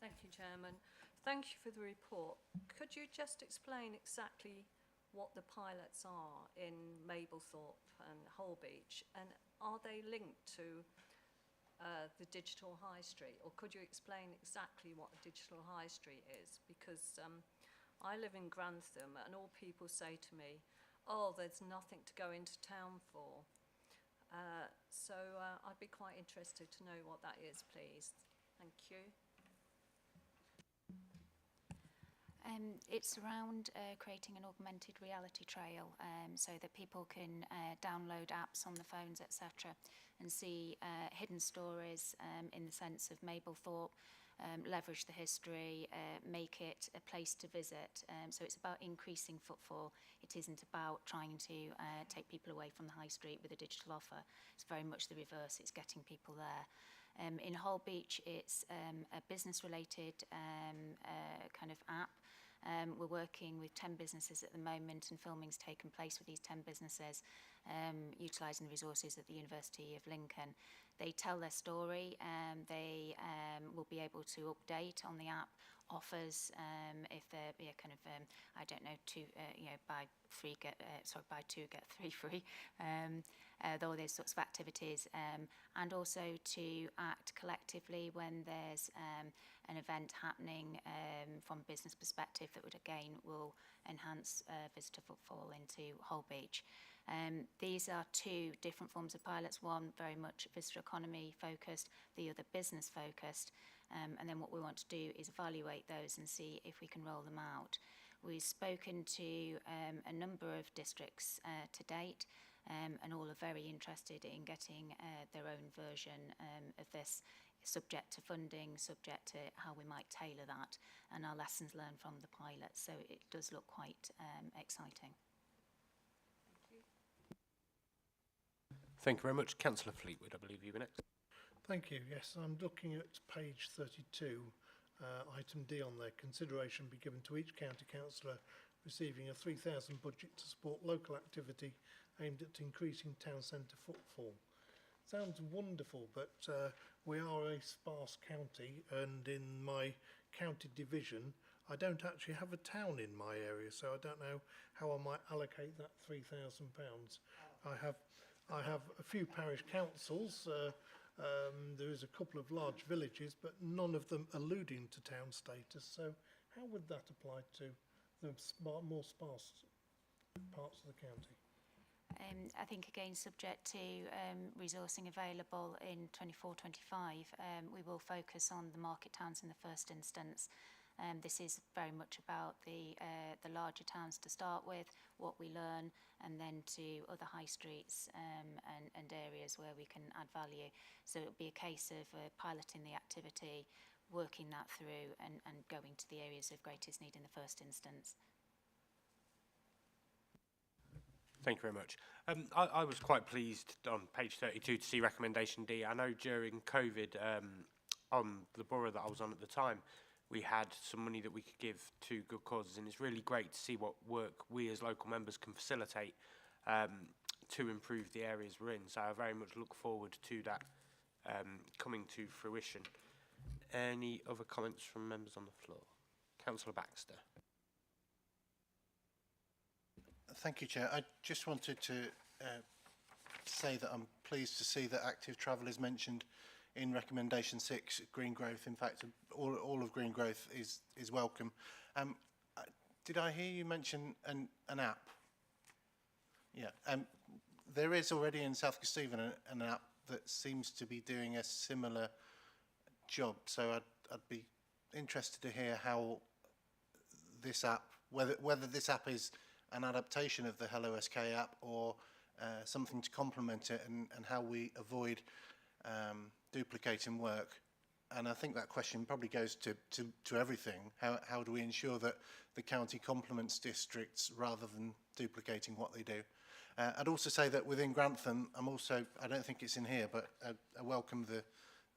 Thank you, Chairman. Thank you for the report. Could you just explain exactly what the pilots are in Mablethorpe and Holbeach, and are they linked to the digital high street, or could you explain exactly what a digital high street is? Because I live in Grantham, and all people say to me, oh, there's nothing to go into town for. So I'd be quite interested to know what that is, please. Thank you. It's around creating an augmented reality trail so that people can download apps on the phones, etc., and see hidden stories in the sense of Mablethorpe, leverage the history, make it a place to visit. So it's about increasing footfall. It isn't about trying to take people away from the high street with a digital offer. It's very much the reverse. It's getting people there. In Holbeach, it's a business-related kind of app. We're working with 10 businesses at the moment, and filming's taken place with these 10 businesses, utilising the resources at the University of Lincoln. They tell their story, and they will be able to update on the app offers if they're kind of I don't know, buy two get three free. All those sorts of activities, and also to act collectively when there's an event happening from a business perspective that would again will enhance visitor footfall into Holbeach. These are two different forms of pilots, one very much visitor economy focused, the other business focused, and then what we want to do is evaluate those and see if we can roll them out. We've spoken to a number of districts to date, and all are very interested in getting their own version of this, subject to funding, subject to how we might tailor that, and our lessons learned from the pilot. So it does look quite exciting. Thank you very much. Councillor Fleetwood, I believe you were next. Thank you. Yes, I'm looking at page 32, item D on there. Consideration be given to each county councillor receiving a 3,000 budget to support local activity aimed at increasing town centre footfall. Sounds wonderful, but we are a sparse county, and in my county division, I don't actually have a town in my area, so I don't know how I might allocate that £3,000. I have a few parish councils. There is a couple of large villages, but none of them alluding to town status. So how would that apply to the more sparse parts of the county? I think again subject to resourcing available in 24-25, we will focus on the market towns in the first instance. This is very much about the larger towns to start with, what we learn, and then to other high streets and areas where we can add value. So it'll be a case of piloting the activity, working that through, and going to the areas of greatest need in the first instance. Thank you very much. I was quite pleased on page 32 to see recommendation D. I know during COVID, on the borough that I was on at the time, we had some money that we could give to good causes, and it's really great to see what work we as local members can facilitate to improve the areas we're in. So I very much look forward to that coming to fruition. Any other comments from members on the floor? Councillor Baxter. Thank you, Chair. I just wanted to say that I'm pleased to see that active travel is mentioned in recommendation 6, green growth. In fact, all of green growth is welcome. Did I hear you mention an app? Yeah. There is already in South Kesteven an app that seems to be doing a similar job. So I'd be interested to hear how this app, whether this app is an adaptation of the Hello SK app or something to complement it, and how we avoid duplicating work. And I think that question probably goes to everything. How do we ensure that the county complements districts rather than duplicating what they do? I'd also say that within Grantham, I don't think it's in here, but I welcome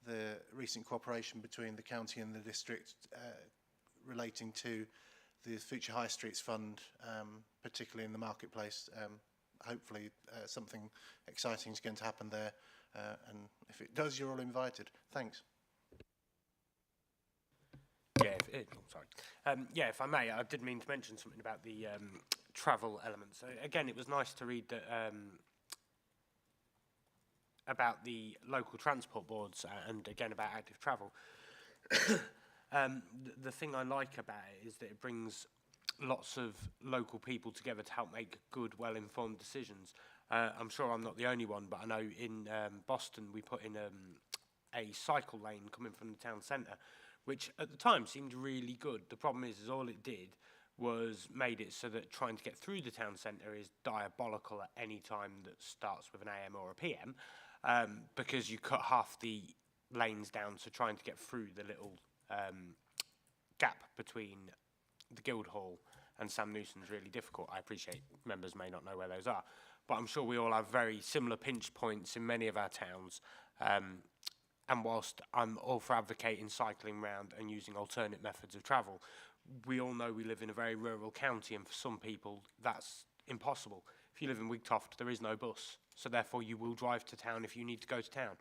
the recent cooperation between the county and the district relating to the Future High Streets Fund, particularly in the marketplace. Hopefully something exciting is going to happen there, and if it does, you're all invited. Thanks. Yeah, if I may, I did mean to mention something about the travel element. So again, it was nice to read that about the local transport boards and again about active travel. The thing I like about it is that it brings lots of local people together to help make good, well-informed decisions. I'm sure I'm not the only one, but I know in Boston we put in a cycle lane coming from the town centre, which at the time seemed really good. The problem is all it did was made it so that trying to get through the town centre is diabolical at any time that starts with an AM or a PM, because you cut half the lanes down, so trying to get through the little gap between the Guildhall and Sam Newson is really difficult. I appreciate members may not know where those are, but I'm sure we all have very similar pinch points in many of our towns. And whilst I'm all for advocating cycling round and using alternate methods of travel, we all know we live in a very rural county, and for some people that's impossible. If you live in Wigtoft, there is no bus, so therefore you will drive to town if you need to go to town.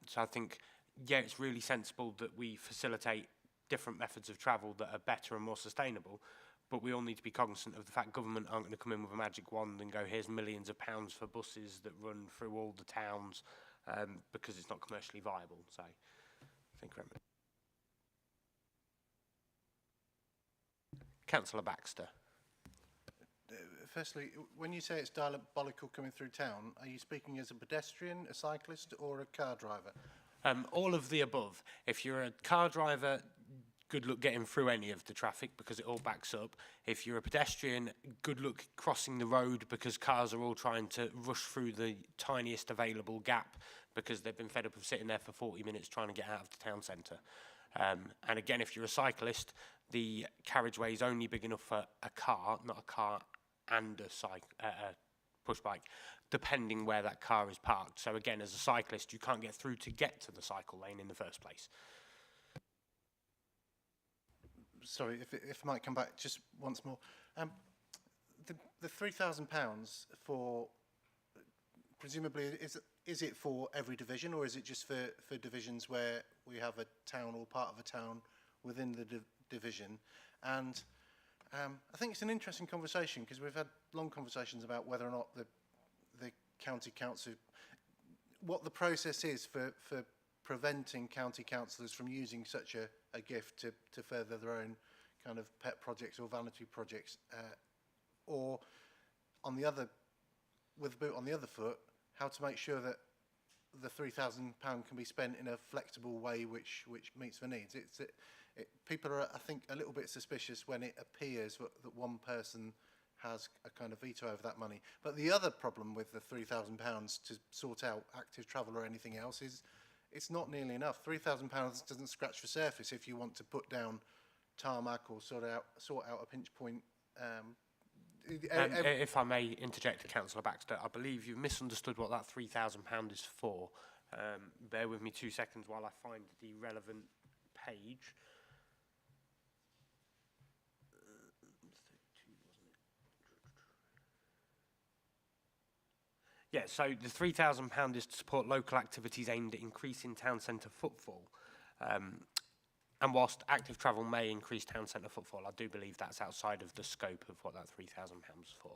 So I think, yeah, it's really sensible that we facilitate different methods of travel that are better and more sustainable, but we all need to be cognizant of the fact government aren't going to come in with a magic wand and go, here's millions of pounds for buses that run through all the towns, because it's not commercially viable. So, thank you very much. Councillor Baxter. Firstly, when you say it's diabolical coming through town, are you speaking as a pedestrian, a cyclist, or a car driver? All of the above. If you're a car driver, good luck getting through any of the traffic because it all backs up. If you're a pedestrian, good luck crossing the road because cars are all trying to rush through the tiniest available gap because they've been fed up of sitting there for 40 minutes trying to get out of the town centre. And again, if you're a cyclist, the carriageway is only big enough for a car, not a car and a push bike, depending where that car is parked. So again, as a cyclist, you can't get through to get to the cycle lane in the first place. Sorry, if I might come back just once more. The £3,000 for, presumably, is it for every division, or is it just for divisions where we have a town or part of a town within the division? And I think it's an interesting conversation because we've had long conversations about whether or not the county council, what the process is for preventing county councillors from using such a gift to further their own kind of pet projects or vanity projects, or on the other, with the boot on the other foot, how to make sure that the £3,000 can be spent in a flexible way which meets the needs. People are, I think, a little bit suspicious when it appears that one person has a kind of veto over that money. But the other problem with the £3,000 to sort out active travel or anything else is it's not nearly enough. £3,000 doesn't scratch the surface if you want to put down tarmac or sort out a pinch point. If I may interject, Councillor Baxter, I believe you've misunderstood what that £3,000 is for. Bear with me 2 seconds while I find the relevant page. Yeah, so the £3,000 is to support local activities aimed at increasing town centre footfall. And whilst active travel may increase town centre footfall, I do believe that's outside of the scope of what that £3,000 was for.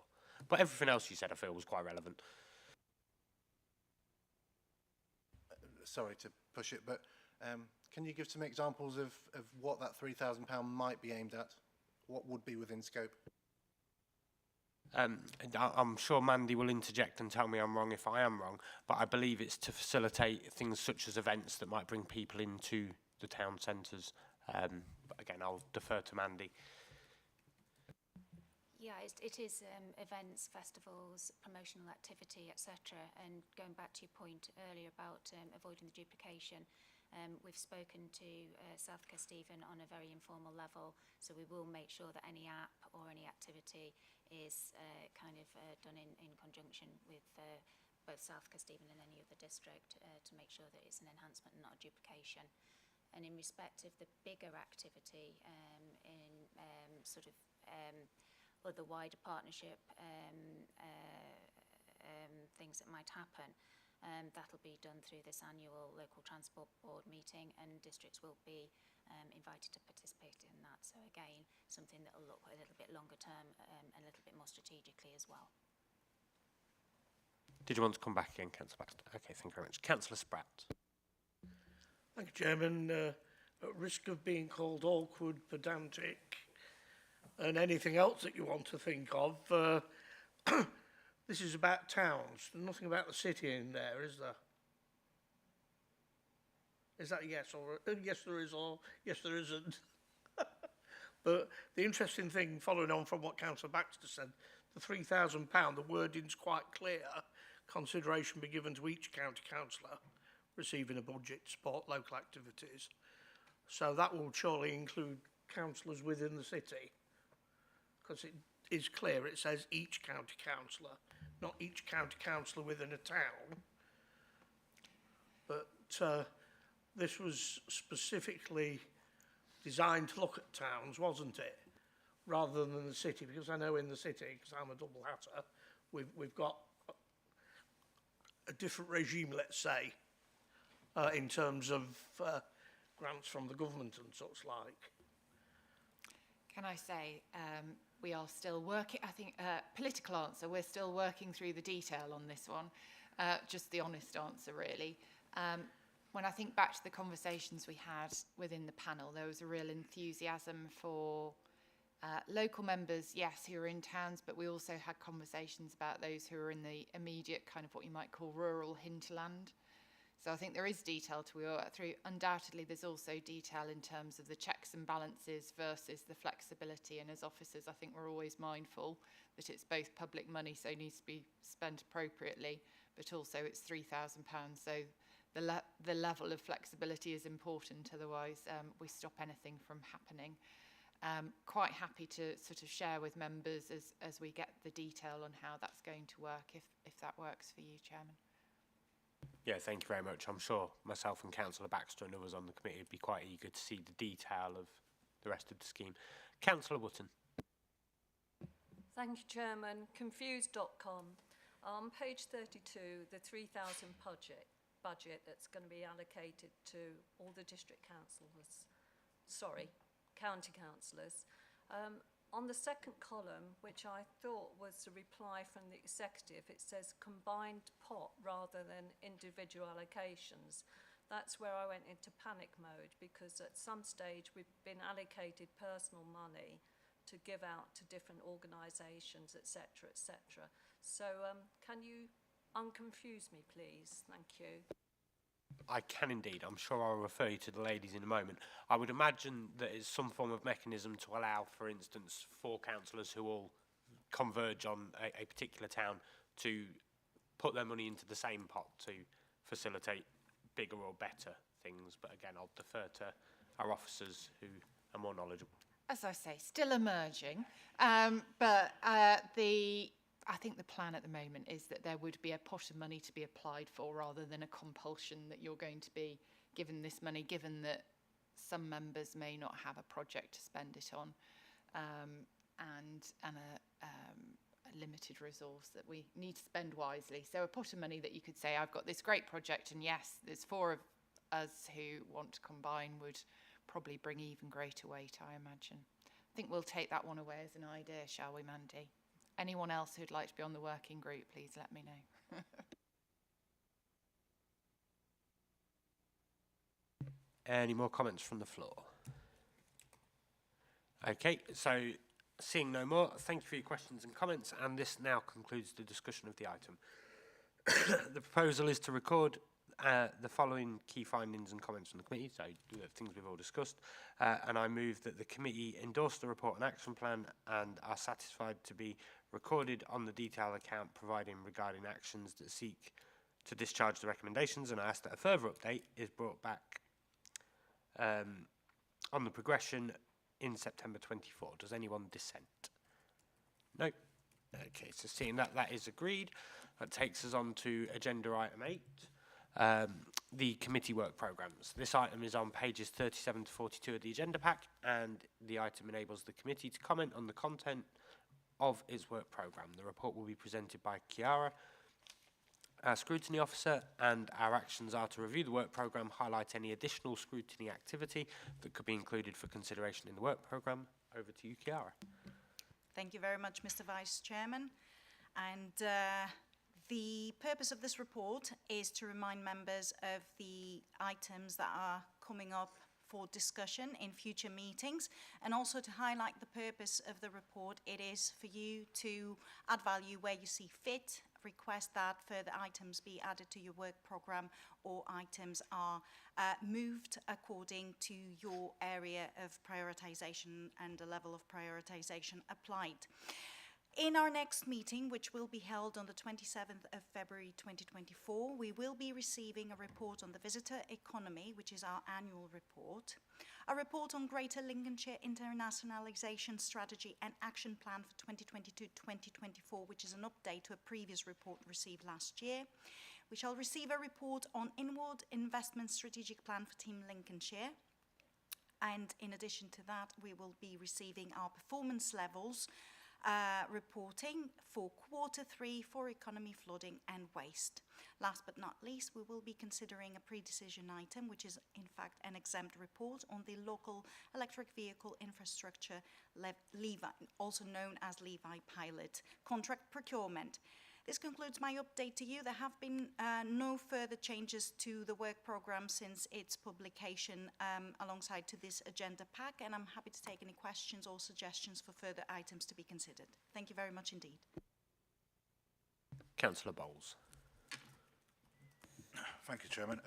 But everything else you said, I feel, was quite relevant. Sorry to push it, but can you give some examples of what that £3,000 might be aimed at? What would be within scope? I'm sure Mandy will interject and tell me I'm wrong if I am wrong, but I believe it's to facilitate things such as events that might bring people into the town centres. But again, I'll defer to Mandy. Yeah, it is events, festivals, promotional activity, etc. And going back to your point earlier about avoiding the duplication, we've spoken to South Kesteven on a very informal level, so we will make sure that any app or any activity is done in conjunction with both South Kesteven and any other district to make sure that it's an enhancement and not a duplication. And in respect of the bigger activity in other wider partnership things that might happen, that'll be done through this annual local transport board meeting, and districts will be invited to participate in that. So again, something that will look a little bit longer term and a little bit more strategically as well. Did you want to come back again, Councillor Baxter? Okay, thank you very much. Councillor Spratt. Thank you, Chairman. At risk of being called awkward, pedantic, and anything else that you want to think of, this is about towns. There's nothing about the city in there, is there? Is that a yes or yes there is or yes there isn't? But the interesting thing, following on from what Councillor Baxter said, the £3,000, the wording's quite clear. Consideration be given to each county councillor receiving a budget to support local activities. So that will surely include councillors within the city, because it is clear, it says each county councillor, not each county councillor within a town. But this was specifically designed to look at towns, wasn't it? Rather than the city, because I know in the city, because I'm a double hatter, we've got a different regime, let's say, in terms of grants from the government and such like. Can I say, we are still working, I think, political answer, we're still working through the detail on this one, just the honest answer really. When I think back to the conversations we had within the panel, there was a real enthusiasm for local members, yes, who are in towns, but we also had conversations about those who are in the immediate kind of what you might call rural hinterland. So I think there is detail to work through. Undoubtedly, there's also detail in terms of the checks and balances versus the flexibility. And as officers, I think we're always mindful that it's both public money, so it needs to be spent appropriately, but also it's £3,000. So the level of flexibility is important, otherwise we stop anything from happening. Quite happy to sort of share with members as we get the detail on how that's going to work, if that works for you, Chairman. Yeah, thank you very much. I'm sure myself and Councillor Baxter and others on the committee would be quite eager to see the detail of the rest of the scheme. Councillor Wootton. Thank you, Chairman. Confused.com. On page 32, the 3,000 budget that's going to be allocated to all the district councillors, county councillors. On the second column, which I thought was the reply from the executive, it says combined pot rather than individual allocations. That's where I went into panic mode, because at some stage we've been allocated personal money to give out to different organisations, etc., etc. So can you unconfuse me, please? Thank you. I can indeed. I'm sure I'll refer you to the ladies in a moment. I would imagine that it's some form of mechanism to allow, for instance, 4 councillors who all converge on a particular town to put their money into the same pot to facilitate bigger or better things. But again, I'll defer to our officers who are more knowledgeable. As I say, still emerging, I think the plan at the moment is that there would be a pot of money to be applied for rather than a compulsion that you're going to be given this money, given that some members may not have a project to spend it on, and a limited resource that we need to spend wisely. So a pot of money that you could say, I've got this great project, and yes, there's 4 of us who want to combine, would probably bring even greater weight, I imagine. I think we'll take that one away as an idea, shall we, Mandy? Anyone else who'd like to be on the working group, please let me know. Any more comments from the floor? Okay, so seeing no more, thank you for your questions and comments, and this now concludes the discussion of the item. The proposal is to record the following key findings and comments from the committee, so the things we've all discussed, and I move that the committee endorse the report and action plan and are satisfied to be recorded on the detailed account providing regarding actions that seek to discharge the recommendations, and I ask that a further update is brought back on the progression in September 24. Does anyone dissent? No? Okay, so seeing that is agreed, that takes us on to agenda item 8. The committee work programmes. This item is on pages 37 to 42 of the agenda pack, and the item enables the committee to comment on the content of its work programme. The report will be presented by Chiara, our scrutiny officer, and our actions are to review the work programme, highlight any additional scrutiny activity that could be included for consideration in the work programme. Over to you, Chiara. Thank you very much, Mr. Vice Chairman. And the purpose of this report is to remind members of the items that are coming up for discussion in future meetings, and also to highlight the purpose of the report. It is for you to add value where you see fit request that further items be added to your work programme or items are moved according to your area of prioritisation and the level of prioritisation applied. In our next meeting, which will be held on the 27th of February 2024, we will be receiving a report on the visitor economy, which is our annual report, a report on Greater Lincolnshire Internationalisation Strategy and Action Plan for 2022-2024, which is an update to a previous report received last year. We shall receive a report on Inward Investment Strategic Plan for Team Lincolnshire. And in addition to that, we will be receiving our performance levels reporting for Q3 for economy, flooding and waste. Last but not least, we will be considering a pre-decision item, which is in fact an exempt report on the local electric vehicle infrastructure LEVI, also known as LEVI pilot contract procurement. This concludes my update to you. There have been no further changes to the work programme since its publication alongside to this agenda pack, and I'm happy to take any questions or suggestions for further items to be considered. Thank you very much indeed. Councillor Bowles. Thank you, Chairman.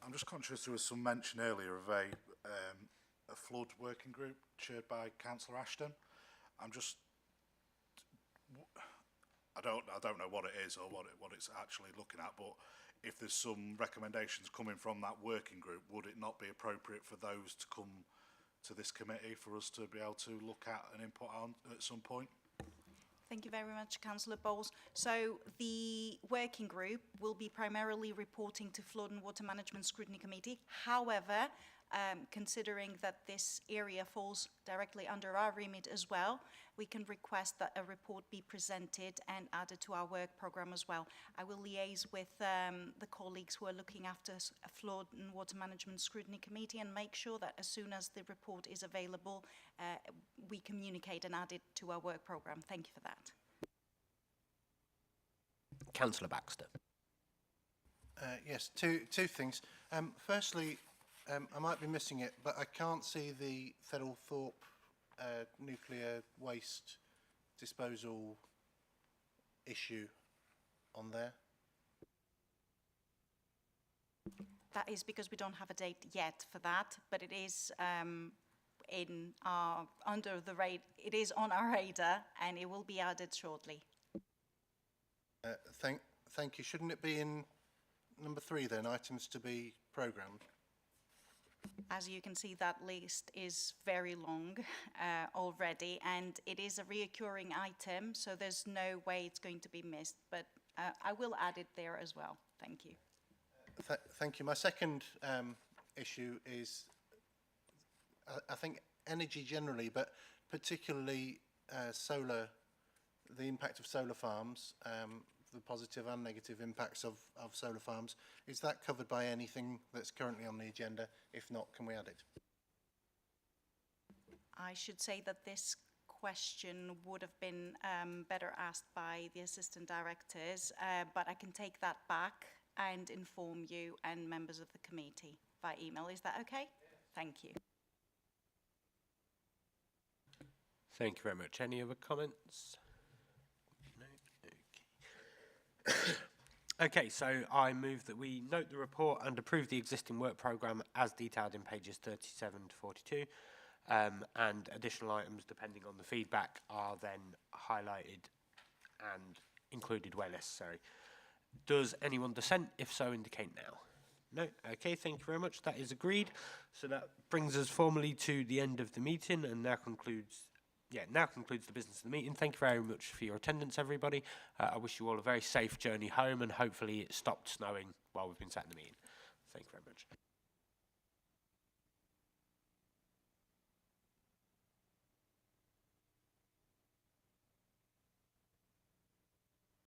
I'm just conscious there was some mention earlier of a flood working group chaired by Councillor Ashton. I don't know what it is or what it's actually looking at, but if there's some recommendations coming from that working group, would it not be appropriate for those to come to this committee for us to be able to look at and input on at some point? Thank you very much, Councillor Bowles. So the working group will be primarily reporting to Flood and Water Management Scrutiny Committee. However, considering that this area falls directly under our remit as well, we can request that a report be presented and added to our work programme as well. I will liaise with the colleagues who are looking after Flood and Water Management Scrutiny Committee and make sure that as soon as the report is available, we communicate and add it to our work programme. Thank you for that. Councillor Baxter. Yes, two things. Firstly, I might be missing it, but I can't see the Thorpe nuclear waste disposal issue on there. That is because we don't have a date yet for that, but it is it is on our radar and it will be added shortly. Thank you. Shouldn't it be in number 3 then, items to be programmed? As you can see, that list is very long already, and it is a reoccurring item, so there's no way it's going to be missed, but I will add it there as well. Thank you. Thank you. My second issue is, I think, energy generally, but particularly solar, the impact of solar farms, the positive and negative impacts of solar farms. Is that covered by anything that's currently on the agenda? If not, can we add it? I should say that this question would have been better asked by the assistant directors, but I can take that back and inform you and members of the committee by email. Is that okay? Thank you. Thank you very much. Any other comments? Okay, so I move that we note the report and approve the existing work programme as detailed in pages 37 to 42, and additional items, depending on the feedback, are then highlighted and included where necessary. Does anyone dissent? If so, indicate now. No? Okay, thank you very much. That is agreed. So that brings us formally to the end of the meeting and now concludes the business of the meeting. Thank you very much for your attendance, everybody. I wish you all a very safe journey home, and hopefully it stopped snowing while we've been sat in the meeting. Thank you very much.